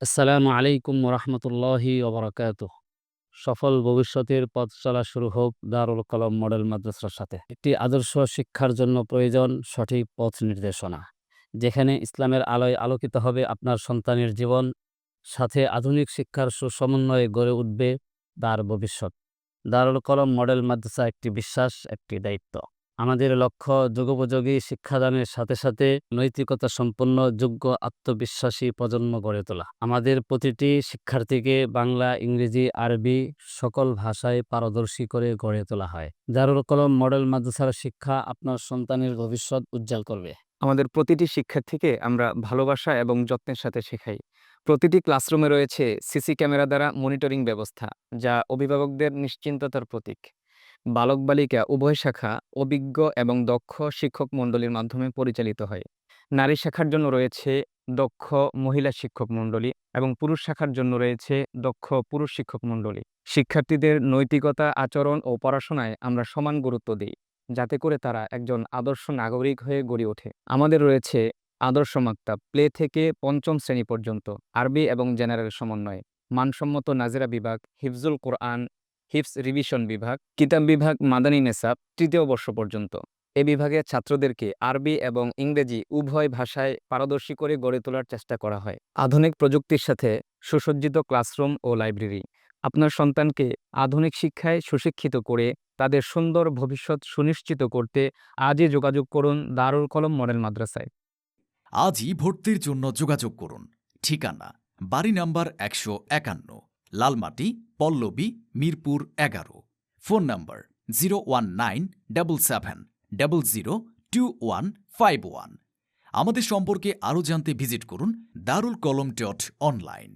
আসসালামু আলাইকুম ওরহমতুল্লাহি ওবরাকাতুহ। সফল ভবিষ্যতের পথ চলা শুরু হোক দারুল কলম মডেল মাদ্রাসার সাথে। একটি আদর্শ শিক্ষার জন্য প্রয়োজন সঠিক পথ নির্দেশনা, যেখানে ইসলামের আলোয় আলোকিত হবে আপনার সন্তানের জীবন, সাথে আধুনিক শিক্ষার সুসমন্বয়ে গড়ে উঠবে তার ভবিষ্যৎ। দারুল কলম মডেল মাদ্রাসা একটি বিশ্বাস, একটি দায়িত্ব। আমাদের লক্ষ্য যুগোপযোগী শিক্ষাদানের সাথে সাথে নৈতিকতা সম্পন্ন, যোগ্য, আত্মবিশ্বাসী প্রজন্ম গড়ে তোলা। আমাদের প্রতিটি শিক্ষার্থীকে বাংলা, ইংরেজি, আরবি সকল ভাষায় পারদর্শী করে গড়ে তোলা হয়। দারুল কলম মডেল মাদ্রাসার শিক্ষা আপনার সন্তানের ভবিষ্যৎ উজ্জ্বল করবে। আমাদের প্রতিটি শিক্ষার্থীকে আমরা ভালোবাসা এবং যত্নের সাথে শেখাই। প্রতিটি ক্লাসরুমে রয়েছে সিসি ক্যামেরা দ্বারা মনিটরিং ব্যবস্থা, যা অভিভাবকদের নিশ্চিন্ততার প্রতীক। বালক-বালিকা উভয় শাখা অভিজ্ঞ এবং দক্ষ শিক্ষক মণ্ডলীর মাধ্যমে পরিচালিত হয়। নারী শাখার জন্য রয়েছে দক্ষ মহিলা শিক্ষক মণ্ডলী এবং পুরুষ শাখার জন্য রয়েছে দক্ষ পুরুষ শিক্ষক মণ্ডলী। শিক্ষার্থীদের নৈতিকতা, আচরণ ও পড়াশোনায় আমরা সমান গুরুত্ব দিই, যাতে করে তারা একজন আদর্শ নাগরিক হয়ে গড়ে ওঠে। আমাদের রয়েছে আদর্শ মাক্তাব, প্লে থেকে পঞ্চম শ্রেণী পর্যন্ত, আরবি এবং জেনারেল সমন্বয়ে, মানসম্মত নাজেরা বিভাগ, হিফজুল কোরআন, হিফজ রিভিশন বিভাগ, কিতাব বিভাগ, মাদানী নেসাব তৃতীয় বর্ষ পর্যন্ত। এ বিভাগে ছাত্রদেরকে আরবি এবং ইংরেজি উভয় ভাষায় পারদর্শী করে গড়ে তোলার চেষ্টা করা হয়। আধুনিক প্রযুক্তির সাথে সুসজ্জিত ক্লাসরুম ও লাইব্রেরি। আপনার সন্তানকে আধুনিক শিক্ষায় সুশিক্ষিত করে তাদের সুন্দর ভবিষ্যৎ সুনিশ্চিত করতে আজই যোগাযোগ করুন দারুল কলম মডেল মাদ্রাসায়। আজই ভর্তির জন্য যোগাযোগ করুন। ঠিকানা: বাড়ি নাম্বার ১৫১, লালমাটি, পল্লবী, মিরপুর ১১। Phone number 01977002151। আমাদের সম্পর্কে আরও জানতে ভিজিট করুন darulcolom.online।